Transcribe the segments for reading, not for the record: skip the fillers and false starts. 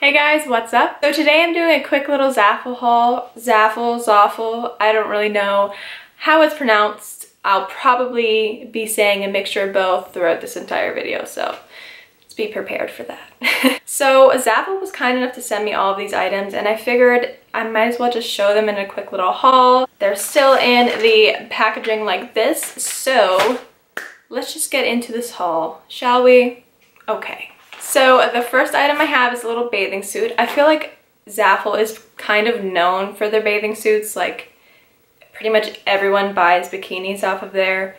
Hey guys, what's up? So today I'm doing a quick little Zaful haul. Zaful, I don't really know how it's pronounced. I'll probably be saying a mixture of both throughout this entire video, so let's be prepared for that. So Zaful was kind enough to send me all of these items and I figured I might as well just show them in a quick little haul. They're still in the packaging like this, so let's just get into this haul, shall we? Okay. So the first item I have is a little bathing suit. I feel like Zaful is kind of known for their bathing suits. Like pretty much everyone buys bikinis off of there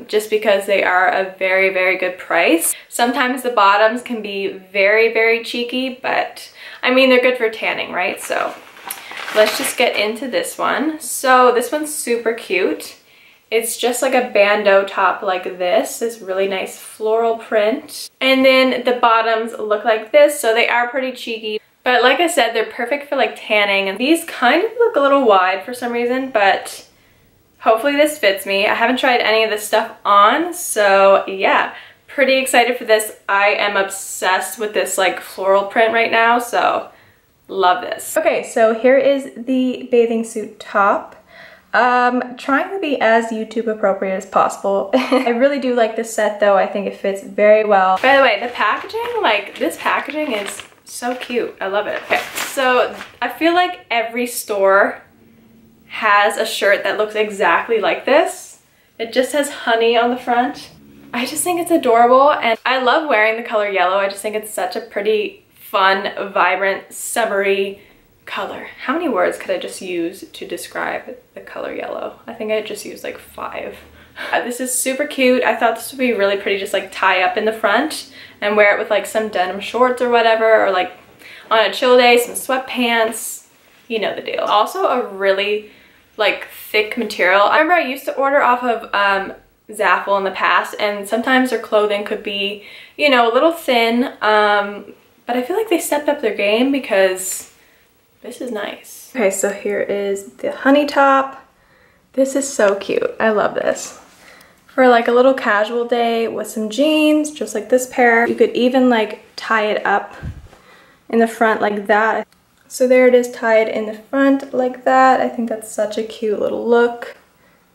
just because they are a very, very good price. Sometimes the bottoms can be very, very cheeky, but I mean, they're good for tanning, right? So let's just get into this one. So this one's super cute. It's just like a bandeau top like this really nice floral print. And then the bottoms look like this, so they are pretty cheeky. But like I said, they're perfect for like tanning. And these kind of look a little wide for some reason, but hopefully this fits me. I haven't tried any of this stuff on, so yeah, pretty excited for this. I am obsessed with this like floral print right now, so love this. Okay, so here is the bathing suit top. Trying to be as YouTube appropriate as possible. I really do like this set though. I think it fits very well. By the way, the packaging, like this packaging is so cute. I love it. Okay, so I feel like every store has a shirt that looks exactly like this. It just has honey on the front. I just think it's adorable and I love wearing the color yellow. I just think it's such a pretty, fun, vibrant, summery color. How many words could I just use to describe the color yellow? I think I just used like 5. This is super cute. I thought this would be really pretty, just like tie up in the front and wear it with like some denim shorts or whatever, or like on a chill day, some sweatpants, you know the deal. Also a really like thick material. I remember I used to order off of Zaful in the past and sometimes their clothing could be, you know, a little thin, but I feel like they stepped up their game because this is nice. Okay, so here is the honey top. This is so cute. I love this. For like a little casual day with some jeans, just like this pair. You could even like tie it up in the front like that. So there it is tied in the front like that. I think that's such a cute little look.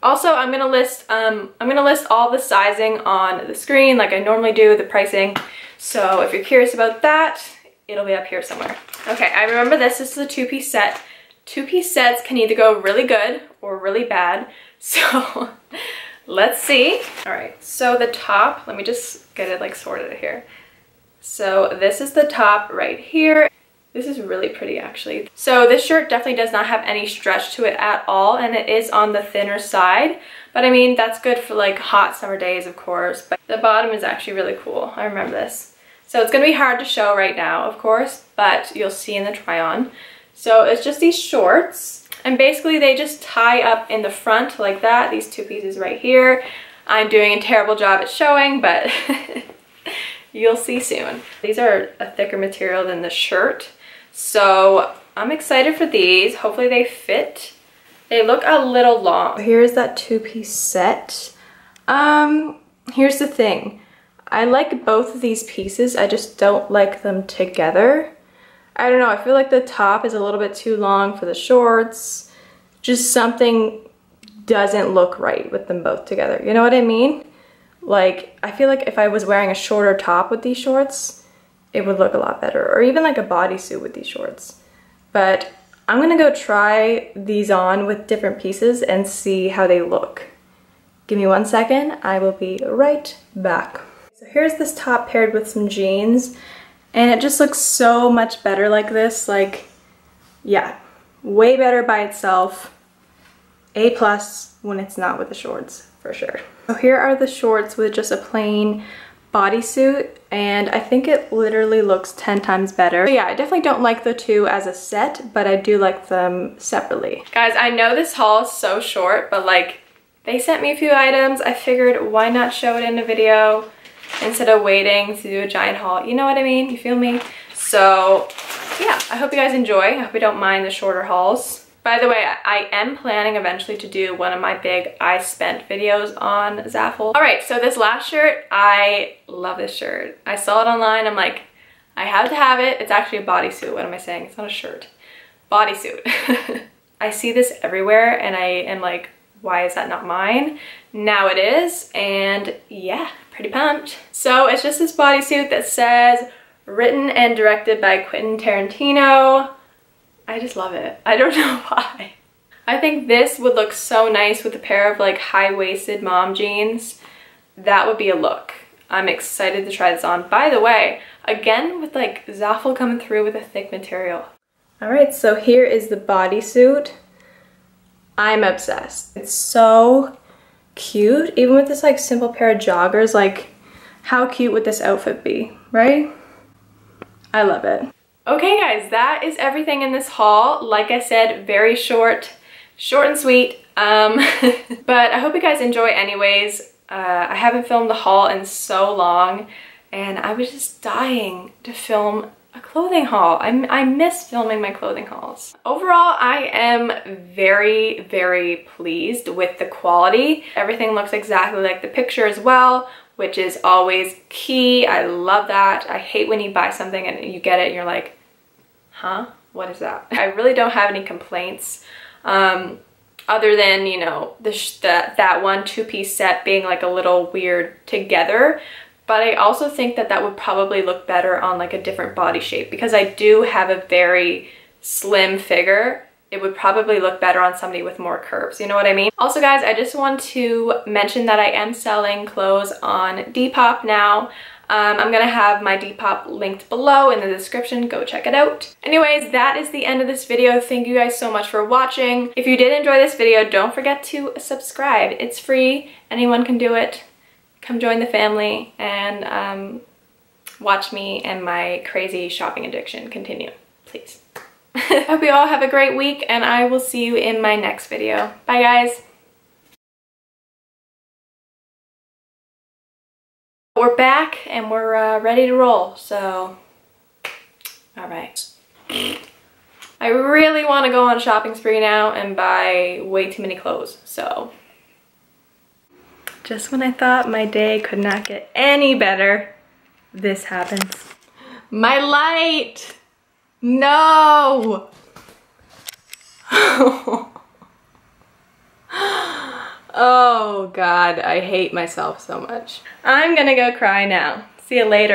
Also, I'm gonna list all the sizing on the screen like I normally do, the pricing. So if you're curious about that, it'll be up here somewhere. Okay, I remember this is a 2-piece set. 2-piece sets can either go really good or really bad. So let's see. All right, so the top, let me just get it like sorted here. So this is the top right here. This is really pretty actually. So this shirt definitely does not have any stretch to it at all and it is on the thinner side. But I mean, that's good for like hot summer days, of course. But the bottom is actually really cool. I remember this. So it's gonna be hard to show right now, of course, but you'll see in the try on. So it's just these shorts and basically they just tie up in the front like that, these 2 pieces right here. I'm doing a terrible job at showing, but you'll see soon. These are a thicker material than the shirt. So I'm excited for these. Hopefully they fit. They look a little long. Here's that 2-piece set. Here's the thing. I like both of these pieces, I just don't like them together. I don't know, I feel like the top is a little bit too long for the shorts. Just something doesn't look right with them both together. You know what I mean? Like, I feel like if I was wearing a shorter top with these shorts, it would look a lot better. Or even like a bodysuit with these shorts. But I'm gonna go try these on with different pieces and see how they look. Give me 1 second, I will be right back. So here's this top paired with some jeans and it just looks so much better like this. Like, yeah, way better by itself. A+ when it's not with the shorts, for sure. So here are the shorts with just a plain bodysuit and I think it literally looks 10 times better. So yeah, I definitely don't like the two as a set, but I do like them separately. Guys, I know this haul is so short, but like they sent me a few items. I figured why not show it in a video instead of waiting to do a giant haul. You know what I mean? You feel me? So yeah, I hope you guys enjoy. I hope you don't mind the shorter hauls. By the way, I am planning eventually to do one of my big I spent videos on Zaful. All right, so this last shirt, I love this shirt. I saw it online. I'm like, I have to have it. It's actually a bodysuit. What am I saying? It's not a shirt. Bodysuit. I see this everywhere and I am like, why is that not mine? Now it is, and yeah, pretty pumped. So it's just this bodysuit that says, written and directed by Quentin Tarantino. I just love it. I don't know why. I think this would look so nice with a pair of like high-waisted mom jeans. That would be a look. I'm excited to try this on. By the way, again with like Zaful coming through with a thick material. All right, so here is the bodysuit. I'm obsessed. It's so cute. Even with this like simple pair of joggers, like how cute would this outfit be, right? I love it. Okay guys, that is everything in this haul. Like I said, very short and sweet. But I hope you guys enjoy anyways. I haven't filmed a haul in so long and I was just dying to film a clothing haul. I miss filming my clothing hauls. Overall, I am very, very pleased with the quality. Everything looks exactly like the picture as well, which is always key. I love that. I hate when you buy something and you get it and you're like, huh? What is that? I really don't have any complaints. Other than, you know, that one two-piece set being like a little weird together. But I also think that that would probably look better on like a different body shape because I do have a very slim figure. It would probably look better on somebody with more curves, you know what I mean? Also guys, I just want to mention that I am selling clothes on Depop now. I'm gonna have my Depop linked below in the description. Go check it out. Anyways, that is the end of this video. Thank you guys so much for watching. If you did enjoy this video, don't forget to subscribe. It's free. Anyone can do it. Come join the family and watch me and my crazy shopping addiction continue, please. Hope you all have a great week and I will see you in my next video. Bye guys. We're back and we're ready to roll, so all right. I really want to go on a shopping spree now and buy way too many clothes, so. Just when I thought my day could not get any better, this happens. My light! No! Oh God, I hate myself so much. I'm gonna go cry now. See you later.